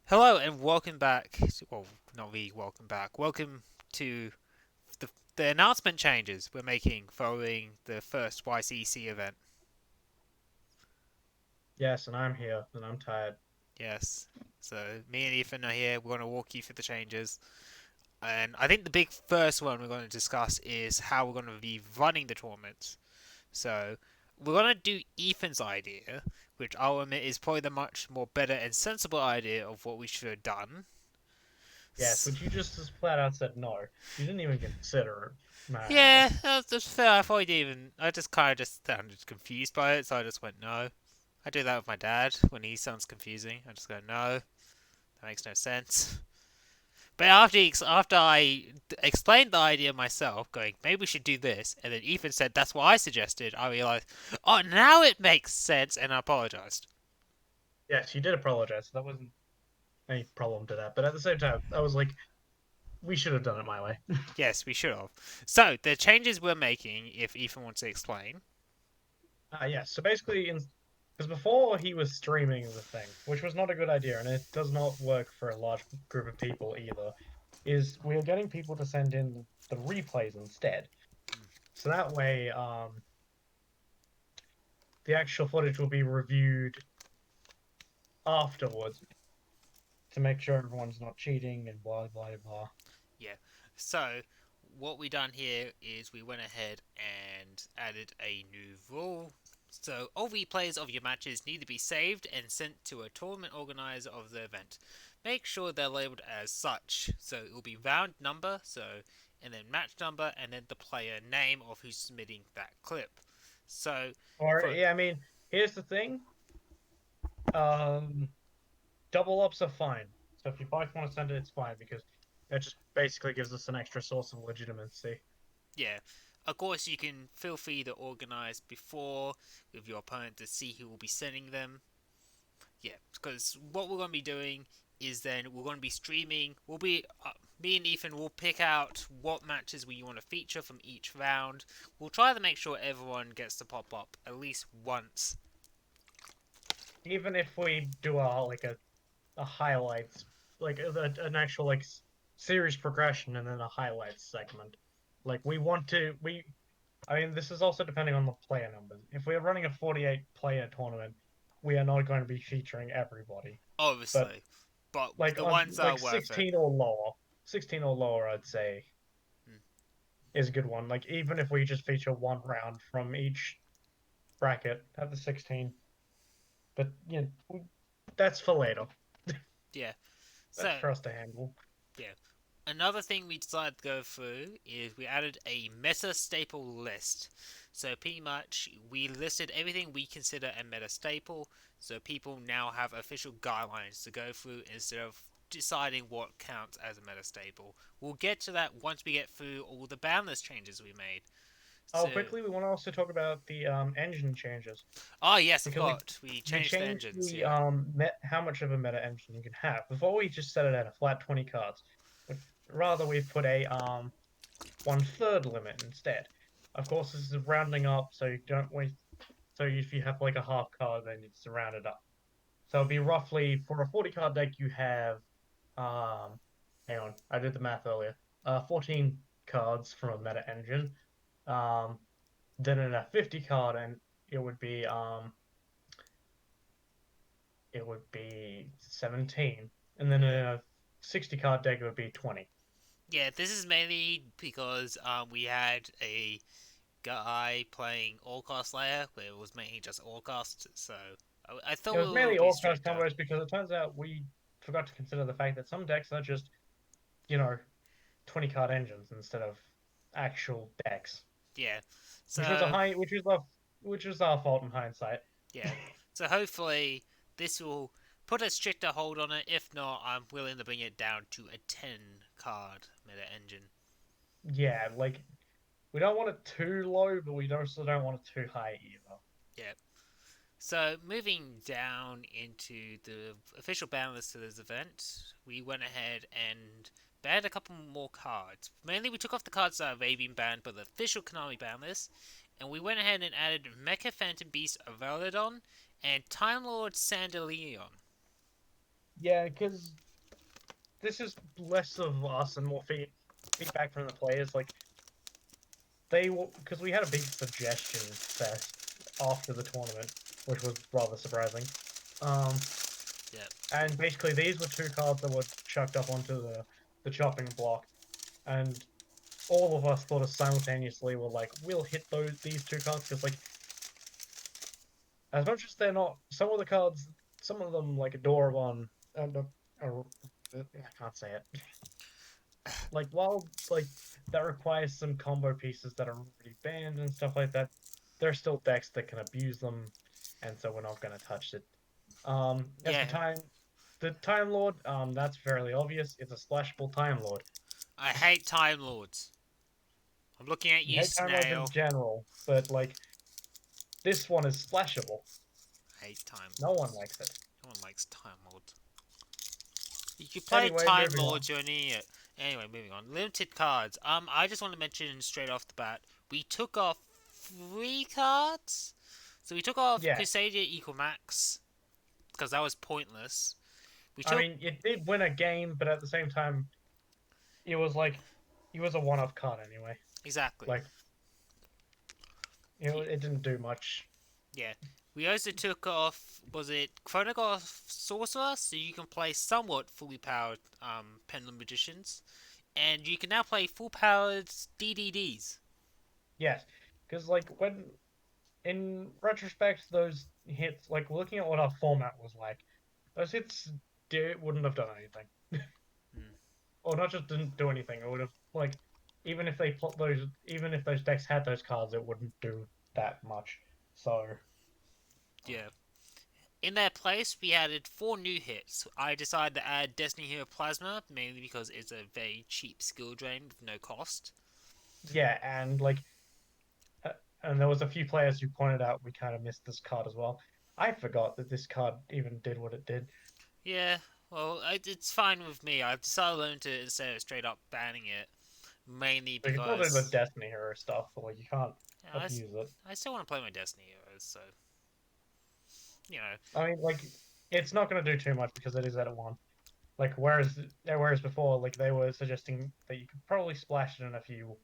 Hello and welcome back. Well, not really welcome back. Welcome to the, the announcement changes we're making following the first YCC event. Yes, and I'm here, and I'm tired. Yes. So, me and Ethan are here. We're going to walk you through the changes. And I think the big first one we're going to discuss is how we're going to be running the tournaments. So, we're going to do Ethan's idea, which I'll admit is probably the much more better and sensible idea of what we should have done. Yes, but you just flat out said no. You didn't even consider it, may I add. Yeah, that's fair. I thought he'd even. I just kind of just sounded confused by it, so I just went no. I do that with my dad when he sounds confusing. I just go no. That makes no sense. But after I explained the idea myself, going maybe we should do this, and then Ethan said that's what I suggested, I realized, oh, now it makes sense, and I apologized. Yes, you did apologize. That wasn't any problem to that. But at the same time, I was like, we should have done it my way. Yes, we should have. So the changes we're making, if Ethan wants to explain. Yes, so basically, because before he was streaming the thing, which was not a good idea, and it does not work for a large group of people either, is we are getting people to send in the replays instead. So that way, the actual footage will be reviewed afterwards to make sure everyone's not cheating and blah blah blah. Yeah. So what we done here is we went ahead and added a new rule. So all replays of your matches need to be saved and sent to a tournament organizer of the event. Make sure they're labeled as such. So it will be round number, and then match number, and then the player name of who's submitting that clip. So Or for yeah, I mean, here's the thing. Um, double ups are fine. So if you both want to send it, it's fine because that just basically gives us an extra source of legitimacy. yeah, of course you can feel free to organize before with your opponent to see who will be sending them. Yeah, because what we're going to be doing is then we're going to be streaming. Me and Ethan will pick out what matches we want to feature from each round. We'll try to make sure everyone gets to pop up at least once. Even if we do a highlights, an actual series progression and then a highlights segment. Like we want to we I mean, this is also depending on the player numbers. If we're running a 48 player tournament, we are not going to be featuring everybody. But Obviously, but like the on ones that are like worth it. 16 or lower, I'd say Hmm. is a good one. Like even if we just feature one round from each bracket at the 16, but that's for later. Yeah. That's So for us to handle. yeah. Another thing we decided to go through is we added a meta staple list. So pretty much we listed everything we consider a meta staple, so people now have official guidelines to go through instead of deciding what counts as a meta staple. We'll get to that once we get through all the banlist changes we made. Oh, So, quickly, we want to also talk about the engine changes oh yes, I because we forgot. We we changed the changed engines, the yeah. how much of a meta engine you can have. Before we just set it at a flat 20 cards, but rather we've put a one third limit instead. Of course, this is rounding up, so you don't waste. So if you have like a half card, then it's rounded up. So it'd be roughly for a 40 card deck, you have um, hang on, I did the math earlier. 14 cards from a meta engine. Um, then in a 50 card, and it would be um, it would be 17, and then in Yeah. a 60 card deck, it would be 20. Yeah, this is mainly because we had a guy playing all cost layer where it was mainly just all cost, so I It thought was we mainly would be all cost stricter. combos because it turns out we forgot to consider the fact that some decks are just, you know, 20 card engines instead of actual decks, Yeah. which was a So high, which was our fault in hindsight. yeah. So hopefully this will put a stricter hold on it. If not, I'm willing to bring it down to a 10 card meta engine. Yeah, like we don't want it too low, but we also don't want it too high either. Yeah. So moving down into the official ban list for this event, we went ahead and banned a couple more cards. Mainly we took off the cards that have already been banned by the official Konami ban list, and we went ahead and added Mecha Phantom Beast Avalodon and Time Lord Sandaleon. Yeah, because this is less of us and more feedback from the players. Like they will, because we had a big suggestion fest after the tournament, which was rather surprising. Um, Yeah. and basically these were two cards that were chucked up onto the chopping block, and all of us thought of simultaneously were like, we'll hit these two cards because like as much as they're not some of the cards, some of them like Adoravon and I can't say it. Like while like that requires some combo pieces that are already banned and stuff like that, there are still decks that can abuse them, and so we're not going to touch it. As for Yeah. the Time Lord, that's fairly obvious. It's a splashable Time Lord. I hate Time Lords. I'm looking at You you, hate Time Lords in Snail. general, but like this one is splashable. I hate Time No one Lords. likes it. No one likes Time Lords. You play Anyway, Time moving on. Lords, you're an idiot. Anyway, moving on. Limited cards. I just want to mention straight off the bat, we took off 3 cards. So we took off Yeah, Crusader Equal Max because that was pointless. We I took mean, it did win a game, but at the same time, it was like it was a one-off card anyway. exactly. Like it didn't do much. Yeah. We also took off, was it Chronograph Sorcerer? So you can play somewhat fully powered Pendulum Magicians. And you can now play full powered DDDs. Yes, because like when in retrospect, those hits, like looking at what our format was like, those hits wouldn't have done anything, Hmm. or not just didn't do anything. It would have like even if they plot those, even if those decks had those cards, it wouldn't do that much. So Yeah. In their place, we added 4 new hits. I decided to add Destiny Hero Plasma, mainly because it's a very cheap skill drain with no cost. yeah, and like uh, and there was a few players who pointed out we kind of missed this card as well. I forgot that this card even did what it did. Yeah, well, it's fine with me. I've decided to learn to instead of straight up banning it, mainly So you can still do the because Destiny Hero stuff, but like you can't you know, abuse it. I still want to play my Destiny Heroes, so, you know, I mean, like it's not going to do too much because it is at one. Like whereas before, like they were suggesting that you could probably splash it in a few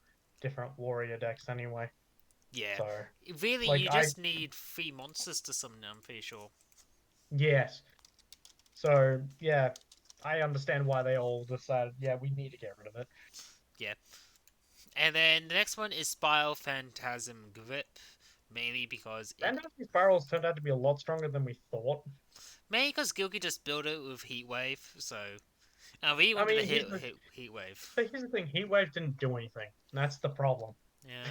different warrior decks anyway. yeah. So Really, like you I just need 3 monsters to summon, I'm pretty sure. yes. So yeah, I understand why they all decided, yeah, we need to get rid of it. Yeah. And then the next one is Spile Phantasm Grip, mainly because it Fantasy Spirals turned out to be a lot stronger than we thought. Mainly because Gilgy just built it with Heatwave, so I really I wanted to mean, hit Heatwave. but here's the thing, Heatwave didn't do anything. And that's the problem. Yeah,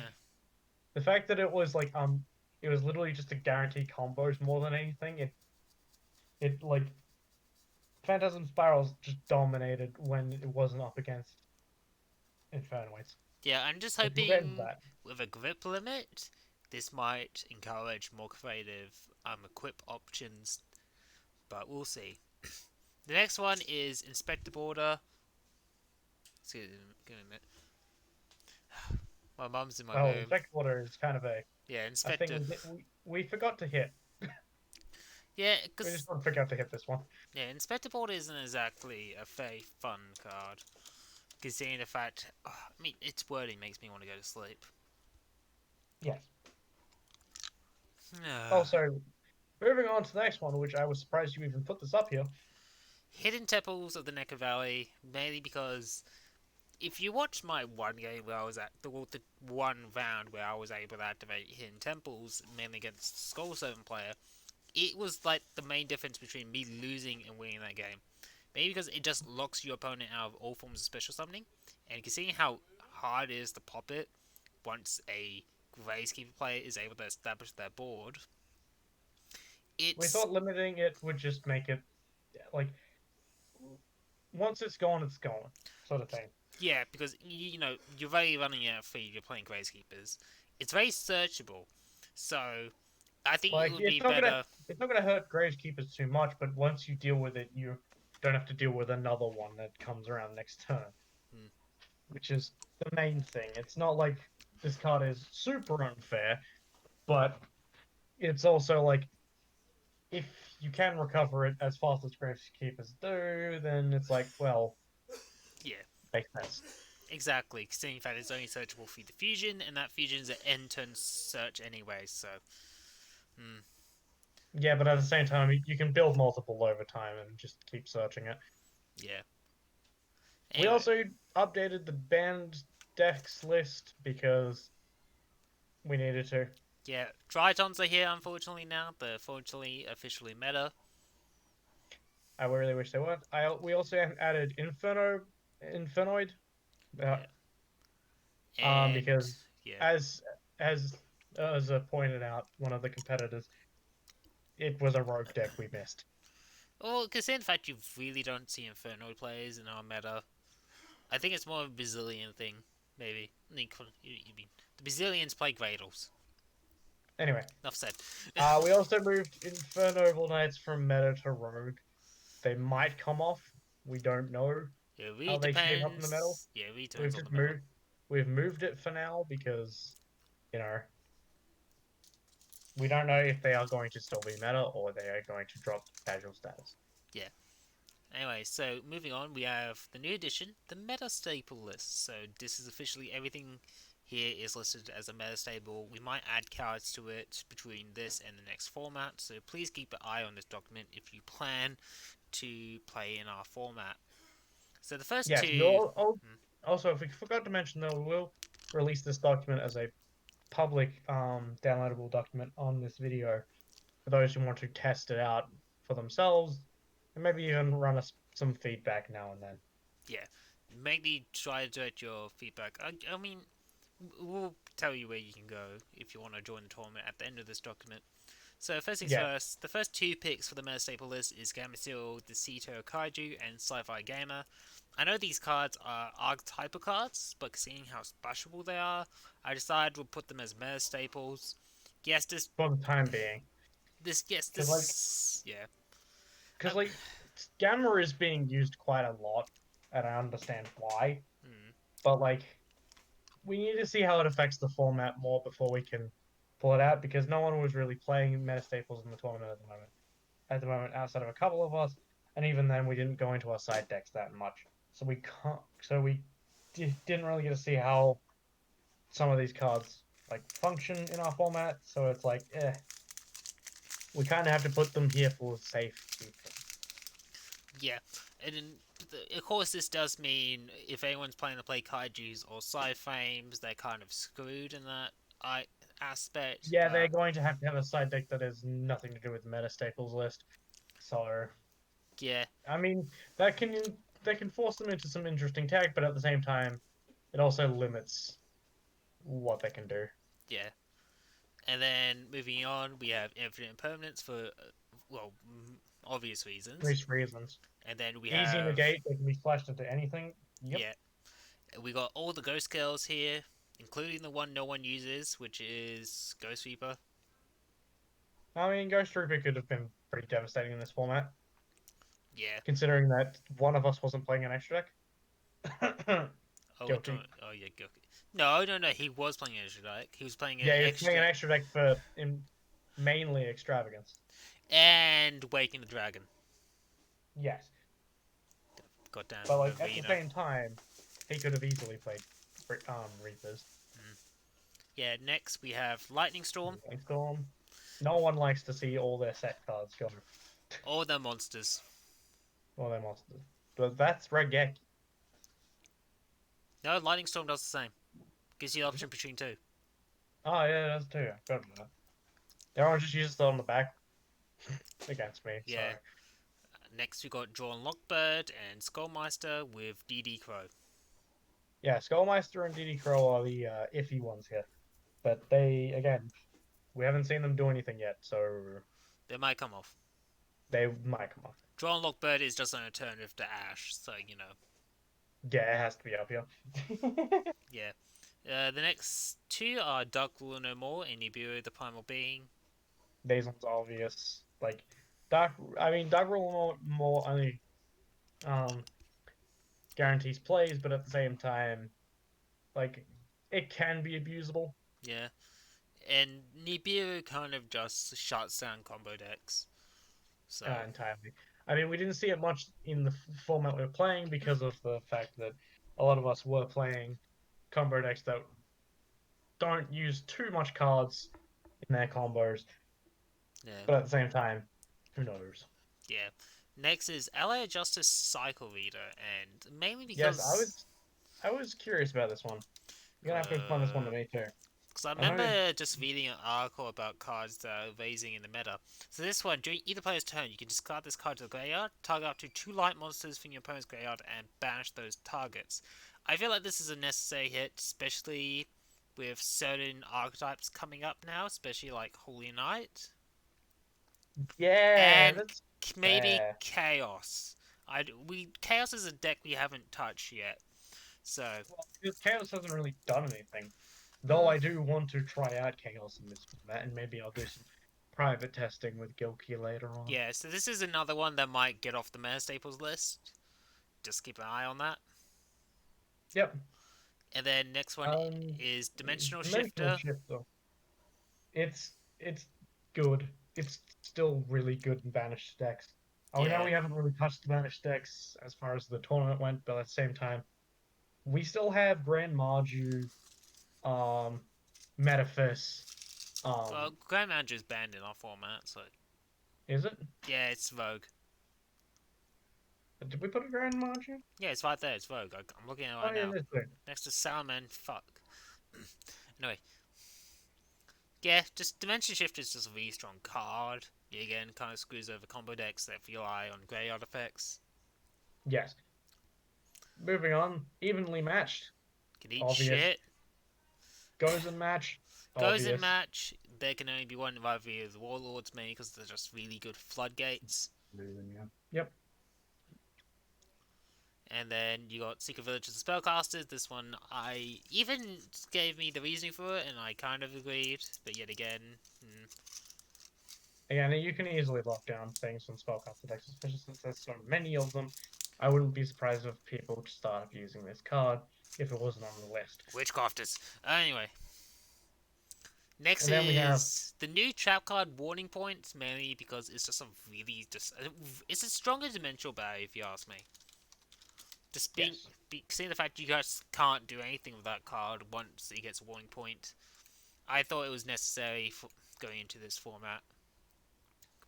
The fact that it was literally just to guarantee combos more than anything. It like Phantasm Spirals just dominated when it wasn't up against Infernoids. yeah. I'm just Like we'll get into hoping that. with a grip limit, this might encourage more creative equip options, but we'll see. The next one is Inspector Border. Excuse me, give me a minute. My mum's in my Oh, room. Inspector Water is kind of Yeah, a thing Inspector. we forgot to hit. Yeah, We just because don't forgot to hit this one. yeah, Inspector Border isn't exactly a very fun card. Considering the fact, I mean, its wording makes me want to go to sleep. Yes. Also, moving on to the next one, which I was surprised you even put this up here. Hidden Temples of the Necker Valley, mainly because if you watch my one game where I was at the one round where I was able to activate Hidden Temples, mainly against Skull 7 player, it was like the main difference between me losing and winning that game. Maybe because it just locks your opponent out of all forms of special summoning, and you can see how hard it is to pop it once a Gracekeeper player is able to establish their board. We It's thought limiting it would just make it like once it's gone, sort of thing. Yeah, because you're very running out of feed. You're playing Gracekeepers. It's very searchable, so I think it Like would be better. it's not gonna hurt Gravekeepers too much, but once you deal with it, you don't have to deal with another one that comes around next turn, Hmm. which is the main thing. It's not like this card is super unfair, but it's also like if you can recover it as fast as Gravekeepers do, then it's like, well, Yeah, makes sense. exactly. Considering that it's only searchable through the fusion, and that fusion's an end-turn search anyway. So, hmm, Yeah, but at the same time, you can build multiple over time and just keep searching it. yeah. We Anyway, also updated the banned decks list because we needed to. yeah. Tritons are here, unfortunately now. They're fortunately officially meta. I really wish they weren't. We also added Infernoid, uh, Yeah, and because yeah. as as pointed out, one of the competitors, it was a rogue deck we missed. Well, considering the fact you really don't see Inferno players in our meta, I think it's more of a Brazilian thing, maybe. You mean the Brazilians play Gradles. Anyway, Enough said. we also moved Inferno Knights from meta to rogue. They might come off. We don't know Yeah, it really how they shape up in the metal. depends. Yeah, it really We've depends on the just meta. moved. We've moved it for now because you know we don't know if they are going to still be meta or they are going to drop casual status. Yeah. Anyway, so moving on, we have the new edition, the meta staple list. So this is officially everything here is listed as a meta stable. We might add cards to it between this and the next format, so please keep an eye on this document if you plan to play in our format. So the first Yes, two, also, if we forgot to mention though, we will release this document as a public downloadable document on this video for those who want to test it out for themselves and maybe even run us some feedback now and then. yeah, mainly try to get your feedback. I mean, we'll tell you where you can go if you want to join the tournament at the end of this document. So first things Yeah, first, the first two picks for the meta staple list is Gameciel, Decito Kaiju, and Sci-Fi Gamer. I know these cards are archetypal cards, but seeing how splashable they are, I decided we'll put them as meta staples. Yes, for the time being, because yeah. because like Gamma is being used quite a lot, and I understand why, Hmm, but like we need to see how it affects the format more before we can pull it out because no one was really playing meta staples in the tournament at the moment. At the moment, outside of a couple of us, and even then, we didn't go into our side decks that much, so we can't. So we didn't really get to see how some of these cards like function in our format. So it's like, we kind of have to put them here for safekeeping. yeah, and then, of course this does mean if anyone's planning to play Kaiju's or Sci-Frames, they're kind of screwed in that I aspect, Yeah, they're but going to have a side deck that has nothing to do with the meta staples list. So yeah, I mean, that can force them into some interesting tech, but at the same time, it also limits what they can do. yeah. And then moving on, we have infinite impermanence for well, obvious reasons. Least reasons. And then we Easy have negate, they can be splashed into anything. Yep. yeah, we got all the ghost skills here, including the one no one uses, which is Ghost Reaper. I mean, Ghost Trooper could have been pretty devastating in this format, Yeah. considering that one of us wasn't playing an extra deck. Oh, Guilty. oh yeah, Goku. No, no, no. He was playing an extra deck. He was playing an Yeah, he was playing an extra extra deck for mainly extravagance. and Waking the Dragon. Yes, Goddamn but like at the Novena. same time, he could have easily played Reapers. Mm. Yeah. Next we have Lightning Storm. Storm. No one likes to see all their set cards go. All the monsters. Well, they must. But that's Regek. No, Lightning Storm does the same. Gives you the option between two. Oh yeah, that's too. I forgot about that. Everyone just uses it on the back against me. So Yeah. Next we got Drawn Lockbird and Skullmeister with DD Crow. yeah, Skullmeister and DD Crow are the iffy ones here. But they again, we haven't seen them do anything yet, so They might come off. they might come off. Drawn Lockbird is just an alternative to Ash, so you know. Yeah, it has to be up here. Yeah. The next two are Dark Rule No More and Nibiru the Primal Being. These ones are obvious. Like Dark. I mean, Dark Rule more only um guarantees plays, but at the same time, like it can be abusable. Yeah. And Nibiru kind of just shuts down combo decks. So Entirely. I mean, we didn't see it much in the format we were playing because of the fact that a lot of us were playing combo decks that don't use too much cards in their combos, yeah, but at the same time, who knows? yeah. Next is LA Justice Cycle Reader, and mainly Yes, because I was curious about this one. You're gonna have to explain this one to uh, me too. because I I know it. remember just reading an article about cards that are raising in the meta. So this one, during either player's turn, you can discard this card to the graveyard, target up to 2 light monsters from your opponent's graveyard, and banish those targets. I feel like this is a necessary hit, especially with certain archetypes coming up now, especially like Holy Knight Yeah, and that's maybe fair. Chaos. Chaos is a deck we haven't touched yet, so Well, because Chaos hasn't really done anything. Though mm, I do want to try out Chaos in this format, and maybe I'll do some private testing with Gilkey later on. yeah. So this is another one that might get off the meta staples list. Just keep an eye on that. Yep. And then next one Um, is Dimensional Dimensional Shifter. Shifter. It's good. It's still really good in banished decks. Oh, we know Yeah, we haven't really touched the banished decks as far as the tournament went, but at the same time, we still have Grand Marju, um, Metaphys. well, Um, Grand Manager is banned in our format, so is it? yeah, it's Rogue. Did we put a Grand Marju? Yeah, it's right there. It's Rogue. I'm looking at it Oh right yeah, now. this way. Next to Salaman. Fuck. Anyway, yeah, just Dimension Shifter is just a really strong card. Yeah, again, kind of screws over combo decks that rely on graveyard effects. Yes. Moving on, evenly matched. Can eat Obvious. shit. Goes and match. Goes in Obvious. match. There can only be one rivalry of the Warlords, mainly because they're just really good floodgates. Losing, yeah. Yep. And then you got Secret Villages and Spellcasters. This one, I even gave me the reasoning for it, and I kind of agreed. But yet again, Again, you can easily lock down things from spellcaster decks, especially since there's so many of them. I wouldn't be surprised if people started using this card if it wasn't on the list. Witchcrafters. Anyway, next And then we have is the new trap card Warning Points, mainly because it's just a really just it's a stronger dimensional barrier if you ask me. Just yes, seeing the fact you guys can't do anything with that card once it gets a Warning Point, I thought it was necessary for going into this format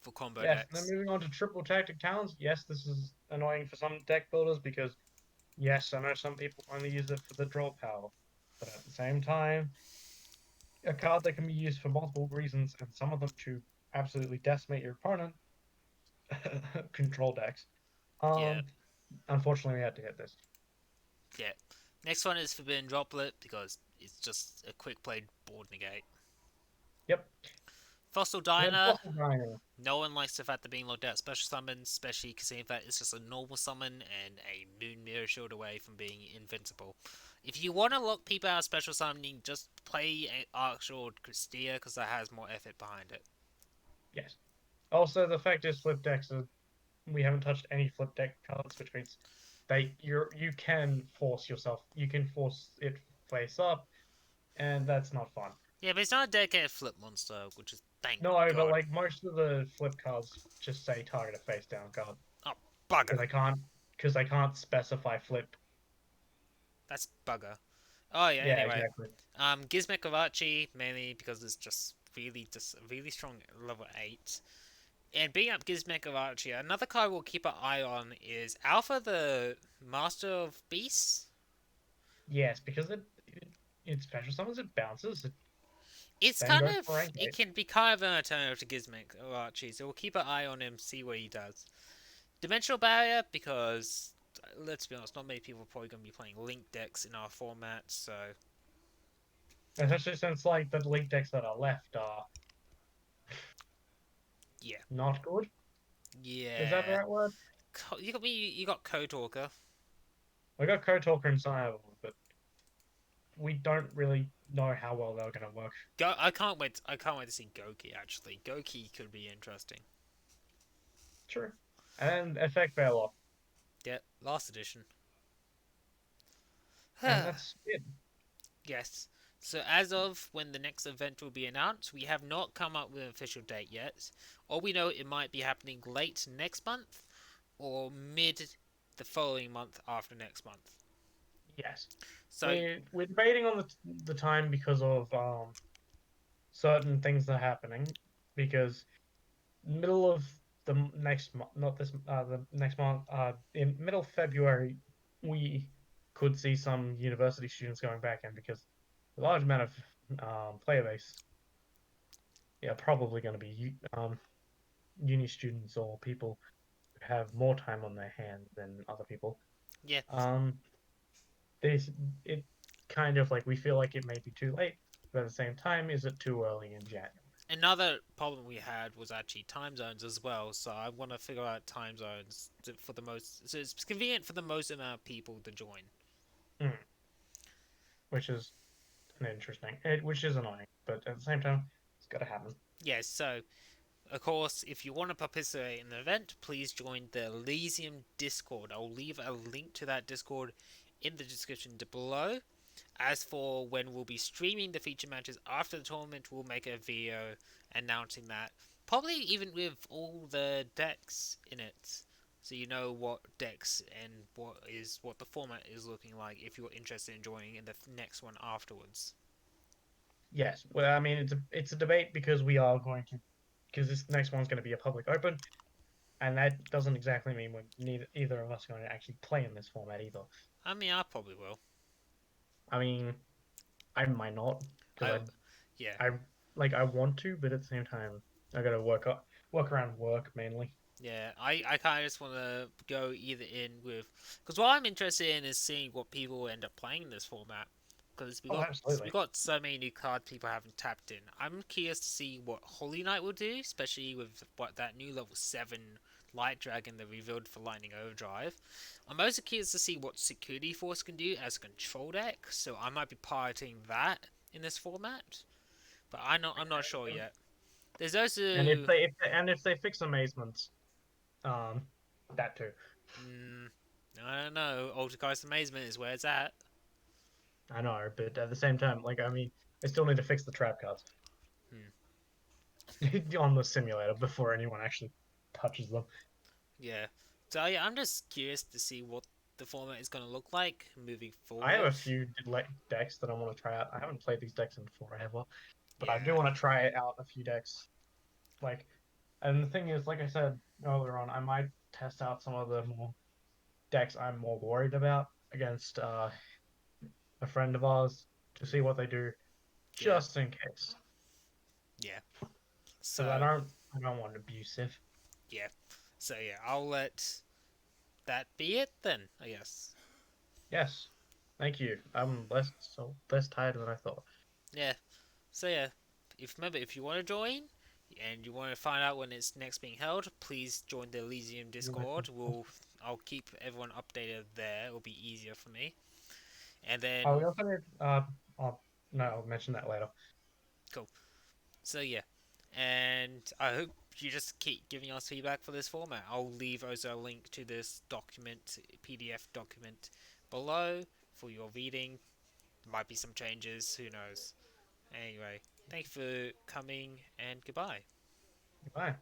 for combo yes. And then decks. moving on to triple tactic talents. Yes, this is annoying for some deck builders because yes, I know some people only use it for the draw power, but at the same time, a card that can be used for multiple reasons, and some of them to absolutely decimate your opponent. Control decks. Yeah, Um, Unfortunately, we had to hit this. yeah. Next one is Forbidden Droplet because it's just a quick play board negate. Yep. Fossil And then Diner. Fossil Diner. No one likes the fact that being locked out special summons, especially considering that it's just a normal summon and a Moon Mirror Shield away from being invincible. If you want to lock people out of special summoning, just play Archshord Christia because that has more effort behind it. Yes. Also, the fact is, flip decks are, we haven't touched any flip deck cards, which means you can force yourself. You can force it face up, and that's not fun. Yeah, but it's not a dedicated flip monster, which is thank No, but God. like most of the flip cards just say target a face down card Oh, bugger. because they can't specify flip. That's bugger. Oh yeah. Yeah, Anyway, exactly. Gizmek Karachi mainly because it's just really strong at level 8. And being up Gizmek Karachi, another card we'll keep an eye on is Alpha, the Master of Beasts. Yes, because it special summons, it bounces, it It's then kind goes for of rank it 8. can be kind of an alternative to Gizmek Karachi, so we'll keep an eye on him, see what he does. Dimensional Barrier because let's be honest, not many people are probably going to be playing Link decks in our format, so Especially since like the league decks that are left are yeah, not good. Is that the yeah. right word? You got me. You got Code Talker. We got Code Talker and Cyber, but we don't really know how well they're going to work. Go. I can't wait. I can't wait to see Goki. Actually, Goki could be interesting. True. And Effect Bailoff. Yeah, last edition. And that's it. Yes. So as of when the next event will be announced, we have not come up with an official date yet. All we know, it might be happening late next month or mid the following month after next month. Yes, So we're debating on the time because of certain things that are happening. Because middle of the next month, not this, the next month, in middle of February, we could see some university students going back in because a large amount of player base, yeah, probably going to be uni students or people who have more time on their hands than other people. yeah, Um, this it kind of like we feel like it may be too late, but at the same time, is it too early in January? another problem we had was actually time zones as well. So I want to figure out time zones for the most, so it's convenient for the most amount of people to join. Mm, which is an interesting, which is annoying, but at the same time, it's got to happen. Yes, so of course, if you want to participate in the event, please join the Elysium Discord. I'll leave a link to that Discord in the description below. As for when we'll be streaming the feature matches after the tournament, we'll make a video announcing that. Probably even with all the decks in it. So you know what decks and what the format is looking like if you're interested in joining in the next one afterwards. Yes, well, I mean it's a debate because we are going to because this next one's going to be a public open, and that doesn't exactly mean we're neither either of us are going to actually play in this format either. I mean, I probably will. I mean, I might not because I yeah. I I want to, but at the same time, I got to work around work mainly. Yeah, I kind of just want to go either in with, because what I'm interested in is seeing what people end up playing in this format, because Oh, we absolutely. got so many new cards people haven't tapped in. I'm curious to see what Holy Knight will do, especially with what that new level 7 Light Dragon they revealed for Lightning Overdrive. I'm also curious to see what Security Force can do as a control deck, so I might be piloting that in this format, but I'm not sure yet. There's And also if they fix amazements, um, that too. Mm, I don't know. Altergeist Amazement is where it's at. I know, but at the same time, I mean, they still need to fix the trap cards Hmm. on the simulator before anyone actually touches them. Yeah. So yeah, I'm just curious to see what the format is going to look like moving I have a forward. few decks that I want to try out. I haven't played these decks in forever, but I do Yeah. want to try out a few decks. Like, and the thing is, like I said earlier on, I might test out some of the more decks I'm more worried about against a friend of ours to see what Hmm. they do, Yeah. just in case, Yeah. because So I don't want abusive. yeah. So yeah, I'll let that be it then. I guess. Yes, thank you. I'm less tired than I thought. Yeah. So yeah, if remember if you want to join and you want to find out when it's next being held, please join the Elysium Discord. I'll keep everyone updated there. It'll be easier for me. And Oh, we then also need no, I'll mention that later. cool. So yeah, and I hope you just keep giving us feedback for this format. I'll leave also a link to this document, PDF document, below for your reading. There might be some changes. Who knows? Anyway, thank you for coming and goodbye. Goodbye.